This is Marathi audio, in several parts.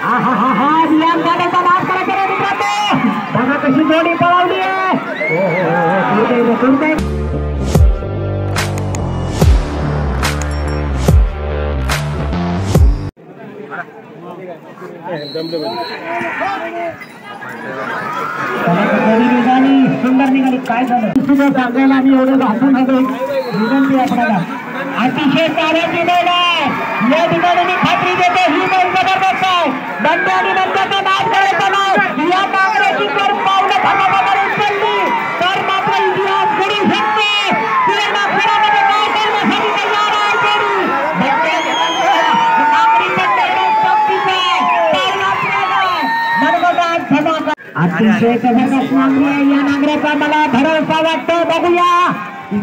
विराम गाड्याचा नाश करायचा रे मित्रांनो, बघा कशी जोडी पळवली आहे. सुंदर निघाली. काय झालं सांगायला आम्ही एवढं घासून आलो. विनंती आपल्याला अतिशय कार्याची वेळ आहे. या ठिकाणी मी खात्री देतो ही वेळ जबरदस्त आहे. बंड आणि बंडाचा नाश करायचा नाही. या नागराची जर पावलं धमाकावर उचलली तर मात्र इतिहास घडू शकतो. खेळामध्ये काय करण्यासाठी तयार आहे जोडी. नागरी अतिशय जबरदस्त नांगरी आहे. या नांगऱ्याचा मला भरवसा वाटतो. बघूया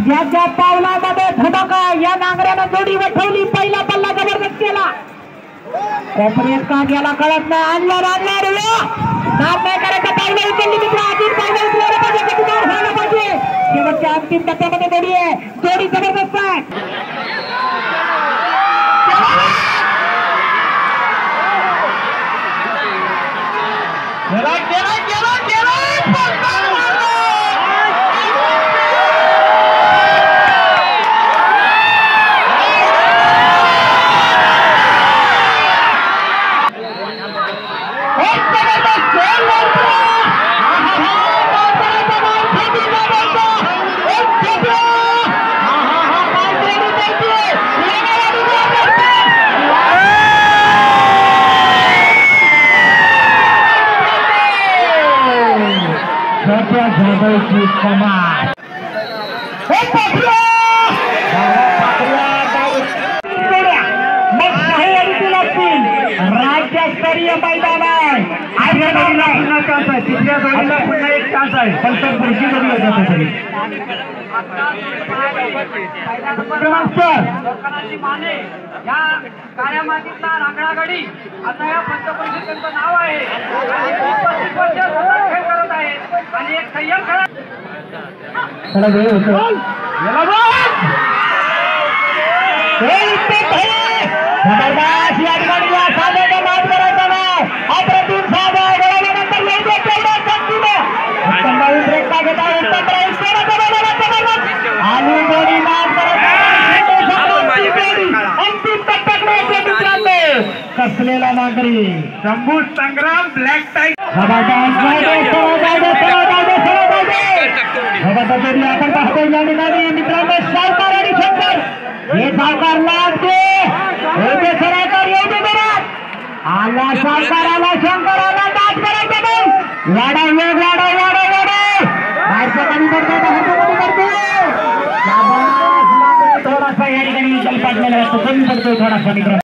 याच्या पावलामध्ये धडक आहे. या नांगऱ्यानं जोडी वठवली. पहिला पल्ला जबरदस्त केला. कोपऱ्यात का गेला कळत नाही. आणणार नाम नाही करायचं. पावलं उचलली मित्र. अजून पावलं उचलायला पाहिजे. कधीदार व्हायला पाहिजे. शेवटच्या अंतिम टप्प्यामध्ये जोडी आहे. जोडी जबरदस्त आहे. राज्यस्तरीय मैदान आहे. तिसऱ्या जोडीला पुन्हा एक चान्स आहे. पण तर पुढची जोडी होती. या काळ्या मातीतला रांगडागडी आता या पंचपरिषद त्यांचं नाव आहे. 35 वर्ष खेळ करत आहे आणि एक संयम खेळ जबरदस्त या ठिकाणी या साध्याचा नाद करायचा नाही. अप्रतिम साधा गळाल्यानंतर योग्य तेवढा शक्तीने ब्रेक घेता आणि दोन्ही नाद करत अंतिम टप्प्याकडे कसलेला नागरी शंभू संग्राम ब्लॅक टाईट आपण पाहतो या ठिकाणी मित्रांनो सावकार आणि शंकर हे सावकार लागते. आला सावकाराला शंकराला नाच करायचा नाही. वाढव बाहेरचं कमी करतो. थोडासा या ठिकाणी पडलेला असतो. कमी पडतोय थोडासा मित्र.